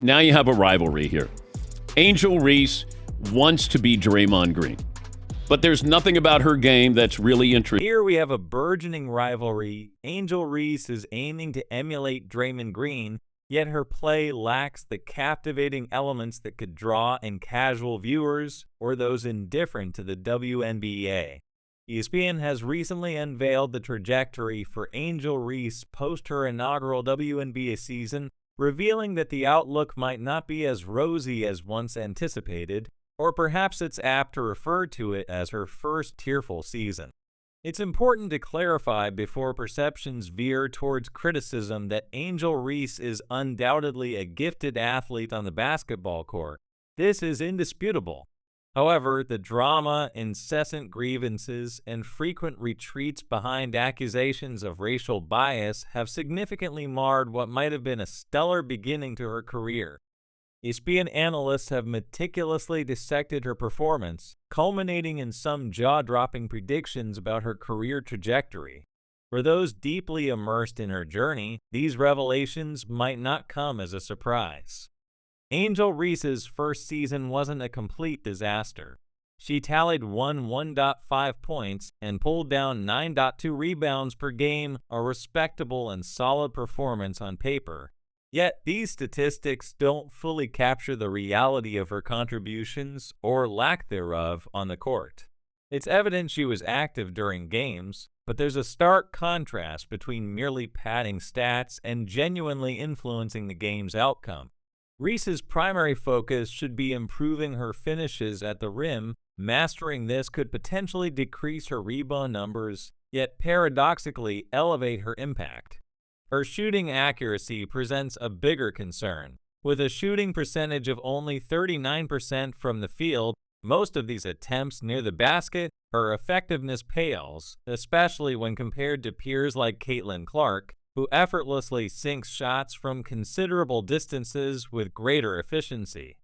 Now you have a rivalry here. Angel Reese wants to be Draymond Green, but there's nothing about her game that's really interesting. Here we have a burgeoning rivalry. Angel Reese is aiming to emulate Draymond Green, yet her play lacks the captivating elements that could draw in casual viewers or those indifferent to the WNBA. ESPN has recently unveiled the trajectory for Angel Reese post her inaugural WNBA season, revealing that the outlook might not be as rosy as once anticipated, or perhaps it's apt to refer to it as her first tearful season. It's important to clarify before perceptions veer towards criticism that Angel Reese is undoubtedly a gifted athlete on the basketball court. This is indisputable. However, the drama, incessant grievances, and frequent retreats behind accusations of racial bias have significantly marred what might have been a stellar beginning to her career. ESPN analysts have meticulously dissected her performance, culminating in some jaw-dropping predictions about her career trajectory. For those deeply immersed in her journey, these revelations might not come as a surprise. Angel Reese's first season wasn't a complete disaster. She tallied 1.5 points and pulled down 9.2 rebounds per game, a respectable and solid performance on paper. Yet, these statistics don't fully capture the reality of her contributions, or lack thereof, on the court. It's evident she was active during games, but there's a stark contrast between merely padding stats and genuinely influencing the game's outcome. Reese's primary focus should be improving her finishes at the rim. Mastering this could potentially decrease her rebound numbers, yet paradoxically elevate her impact. Her shooting accuracy presents a bigger concern. With a shooting percentage of only 39% from the field, most of these attempts near the basket, her effectiveness pales, especially when compared to peers like Caitlin Clark, who effortlessly sinks shots from considerable distances with greater efficiency.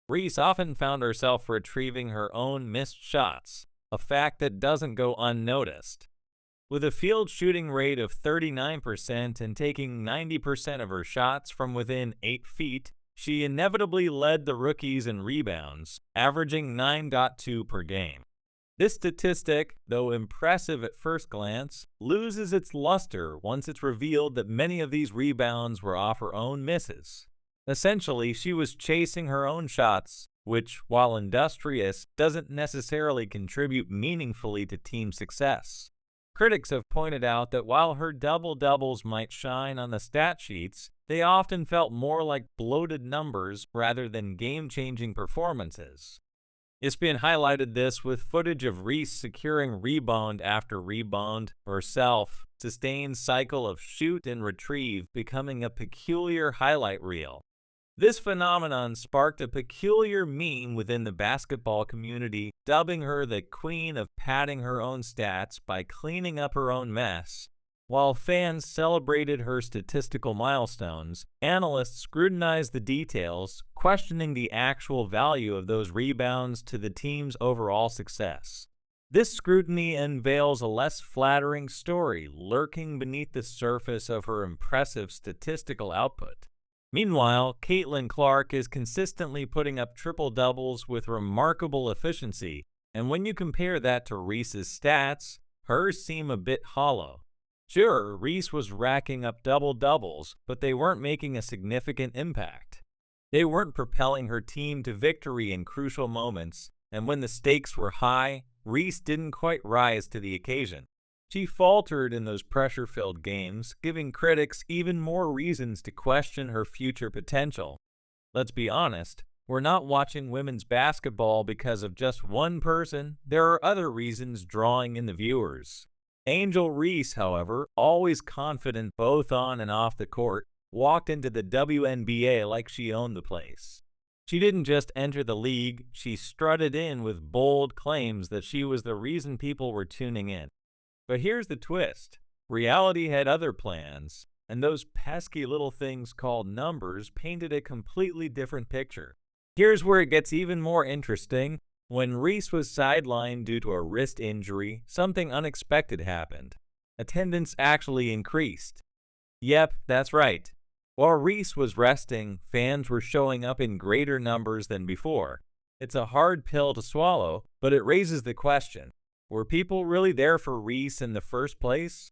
Reese often found herself retrieving her own missed shots, a fact that doesn't go unnoticed. With a field shooting rate of 39% and taking 90% of her shots from within 8 feet, she inevitably led the rookies in rebounds, averaging 9.2 per game. This statistic, though impressive at first glance, loses its luster once it's revealed that many of these rebounds were off her own misses. Essentially, she was chasing her own shots, which, while industrious, doesn't necessarily contribute meaningfully to team success. Critics have pointed out that while her double-doubles might shine on the stat sheets, they often felt more like bloated numbers rather than game-changing performances. ESPN highlighted this with footage of Reese securing rebound after rebound, herself, sustained cycle of shoot and retrieve becoming a peculiar highlight reel. This phenomenon sparked a peculiar meme within the basketball community, dubbing her the queen of padding her own stats by cleaning up her own mess. While fans celebrated her statistical milestones, analysts scrutinized the details, questioning the actual value of those rebounds to the team's overall success. This scrutiny unveils a less flattering story lurking beneath the surface of her impressive statistical output. Meanwhile, Caitlin Clark is consistently putting up triple-doubles with remarkable efficiency, and when you compare that to Reese's stats, hers seem a bit hollow. Sure, Reese was racking up double-doubles, but they weren't making a significant impact. They weren't propelling her team to victory in crucial moments, and when the stakes were high, Reese didn't quite rise to the occasion. She faltered in those pressure-filled games, giving critics even more reasons to question her future potential. Let's be honest, we're not watching women's basketball because of just one person. There are other reasons drawing in the viewers. Angel Reese, however, always confident both on and off the court, walked into the WNBA like she owned the place. She didn't just enter the league, she strutted in with bold claims that she was the reason people were tuning in. But here's the twist. Reality had other plans, and those pesky little things called numbers painted a completely different picture. Here's where it gets even more interesting. When Reese was sidelined due to a wrist injury, something unexpected happened. Attendance actually increased. Yep, that's right. While Reese was resting, fans were showing up in greater numbers than before. It's a hard pill to swallow, but it raises the question, were people really there for Reese in the first place?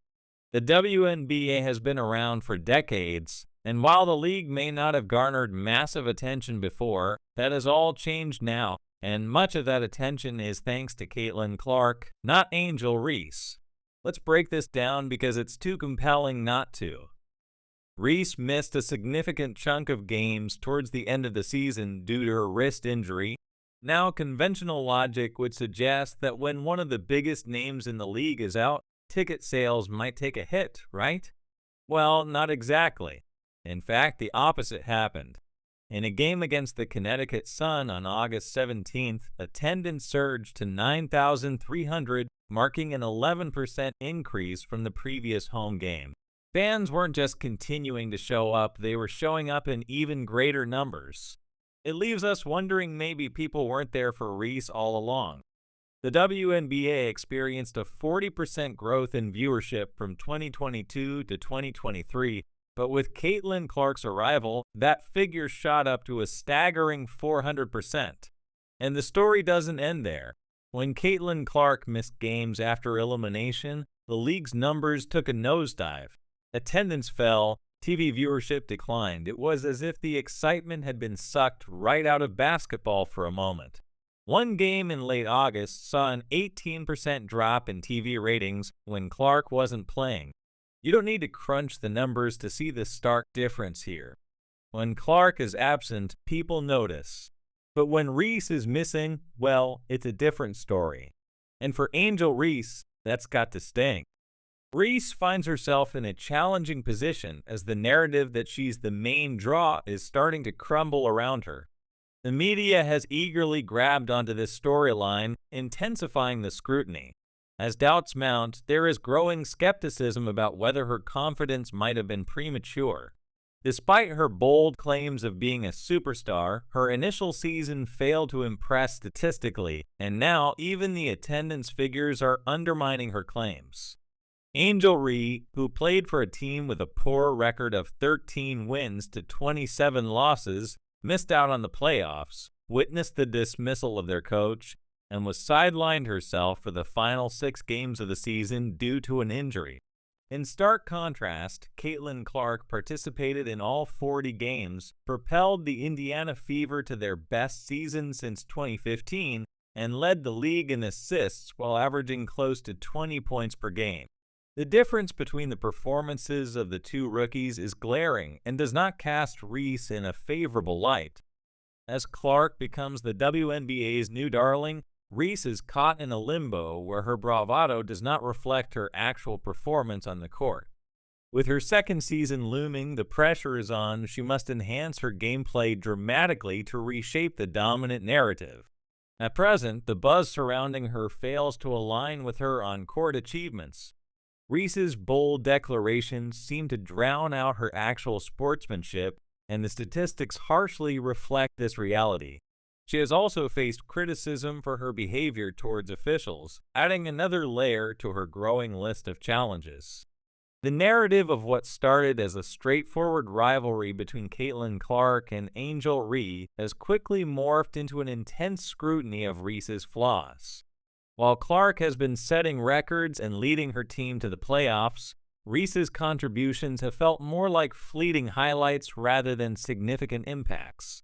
The WNBA has been around for decades, and while the league may not have garnered massive attention before, that has all changed now, and much of that attention is thanks to Caitlin Clark, not Angel Reese. Let's break this down because it's too compelling not to. Reese missed a significant chunk of games towards the end of the season due to her wrist injury. Now, conventional logic would suggest that when one of the biggest names in the league is out, ticket sales might take a hit, right? Well, not exactly. In fact, the opposite happened. In a game against the Connecticut Sun on August 17th, attendance surged to 9,300, marking an 11% increase from the previous home game. Fans weren't just continuing to show up, they were showing up in even greater numbers. It leaves us wondering maybe people weren't there for Reese all along. The WNBA experienced a 40% growth in viewership from 2022 to 2023, but with Caitlin Clark's arrival, that figure shot up to a staggering 400%. And the story doesn't end there. When Caitlin Clark missed games after elimination, the league's numbers took a nosedive. Attendance fell, TV viewership declined. It was as if the excitement had been sucked right out of basketball for a moment. One game in late August saw an 18% drop in TV ratings when Clark wasn't playing. You don't need to crunch the numbers to see the stark difference here. When Clark is absent, people notice. But when Reese is missing, well, it's a different story. And for Angel Reese, that's got to sting. Reese finds herself in a challenging position as the narrative that she's the main draw is starting to crumble around her. The media has eagerly grabbed onto this storyline, intensifying the scrutiny. As doubts mount, there is growing skepticism about whether her confidence might have been premature. Despite her bold claims of being a superstar, her initial season failed to impress statistically, and now even the attendance figures are undermining her claims. Angel Reese, who played for a team with a poor record of 13 wins to 27 losses, missed out on the playoffs, witnessed the dismissal of their coach, and was sidelined herself for the final 6 games of the season due to an injury. In stark contrast, Caitlin Clark participated in all 40 games, propelled the Indiana Fever to their best season since 2015, and led the league in assists while averaging close to 20 points per game. The difference between the performances of the two rookies is glaring and does not cast Reese in a favorable light. As Clark becomes the WNBA's new darling, Reese is caught in a limbo where her bravado does not reflect her actual performance on the court. With her second season looming, the pressure is on. She must enhance her gameplay dramatically to reshape the dominant narrative. At present, the buzz surrounding her fails to align with her on-court achievements. Reese's bold declarations seem to drown out her actual sportsmanship, and the statistics harshly reflect this reality. She has also faced criticism for her behavior towards officials, adding another layer to her growing list of challenges. The narrative of what started as a straightforward rivalry between Caitlin Clark and Angel Reese has quickly morphed into an intense scrutiny of Reese's flaws. While Clark has been setting records and leading her team to the playoffs, Reese's contributions have felt more like fleeting highlights rather than significant impacts.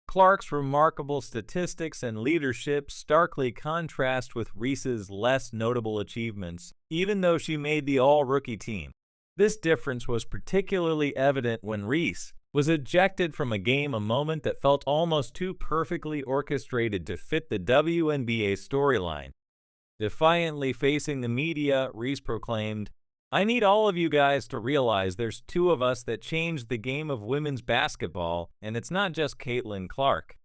Clark's remarkable statistics and leadership starkly contrast with Reese's less notable achievements, even though she made the all-rookie team. This difference was particularly evident when Reese was ejected from a game, a moment that felt almost too perfectly orchestrated to fit the WNBA storyline. Defiantly facing the media, Reese proclaimed, "I need all of you guys to realize there's 2 of us that changed the game of women's basketball, and it's not just Caitlin Clark.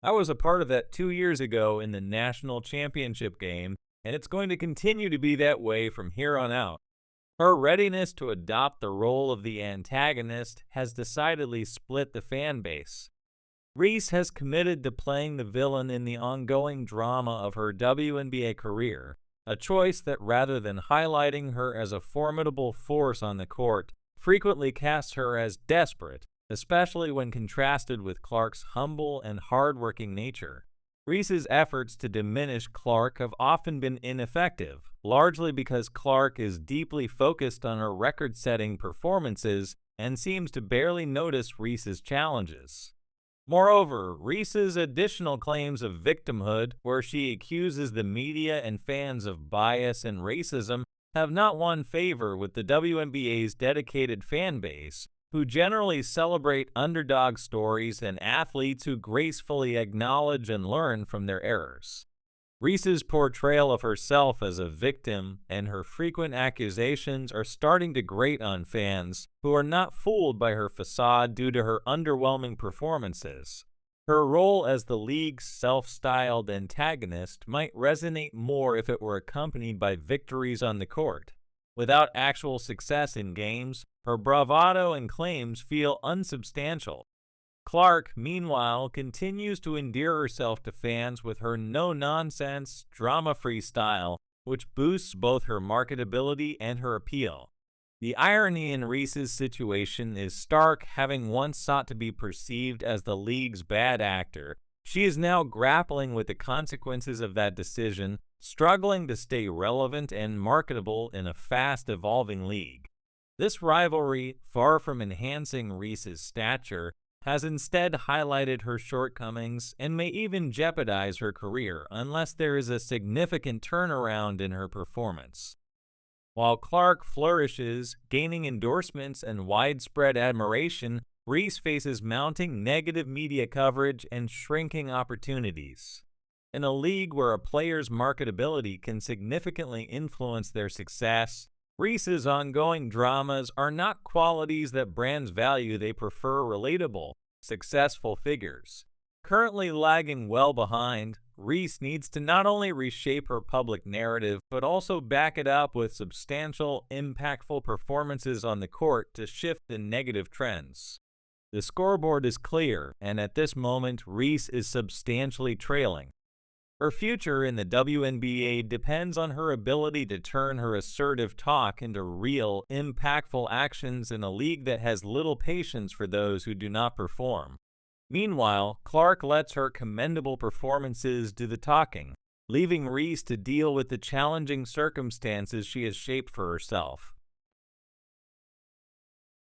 I was a part of that 2 years ago in the national championship game, and it's going to continue to be that way from here on out." Her readiness to adopt the role of the antagonist has decidedly split the fan base. Reese has committed to playing the villain in the ongoing drama of her WNBA career, a choice that rather than highlighting her as a formidable force on the court, frequently casts her as desperate, especially when contrasted with Clark's humble and hardworking nature. Reese's efforts to diminish Clark have often been ineffective, largely because Clark is deeply focused on her record-setting performances and seems to barely notice Reese's challenges. Moreover, Reese's additional claims of victimhood, where she accuses the media and fans of bias and racism, have not won favor with the WNBA's dedicated fan base, who generally celebrate underdog stories and athletes who gracefully acknowledge and learn from their errors. Reese's portrayal of herself as a victim and her frequent accusations are starting to grate on fans who are not fooled by her facade due to her underwhelming performances. Her role as the league's self-styled antagonist might resonate more if it were accompanied by victories on the court. Without actual success in games, her bravado and claims feel unsubstantial. Clark, meanwhile, continues to endear herself to fans with her no-nonsense, drama-free style, which boosts both her marketability and her appeal. The irony in Reese's situation is stark. Having once sought to be perceived as the league's bad actor, she is now grappling with the consequences of that decision, struggling to stay relevant and marketable in a fast-evolving league. This rivalry, far from enhancing Reese's stature, has instead highlighted her shortcomings and may even jeopardize her career unless there is a significant turnaround in her performance. While Clark flourishes, gaining endorsements and widespread admiration, Reese faces mounting negative media coverage and shrinking opportunities. In a league where a player's marketability can significantly influence their success, Reese's ongoing dramas are not qualities that brands value. They prefer relatable, successful figures. Currently lagging well behind, Reese needs to not only reshape her public narrative, but also back it up with substantial, impactful performances on the court to shift the negative trends. The scoreboard is clear, and at this moment, Reese is substantially trailing. Her future in the WNBA depends on her ability to turn her assertive talk into real, impactful actions in a league that has little patience for those who do not perform. Meanwhile, Clark lets her commendable performances do the talking, leaving Reese to deal with the challenging circumstances she has shaped for herself.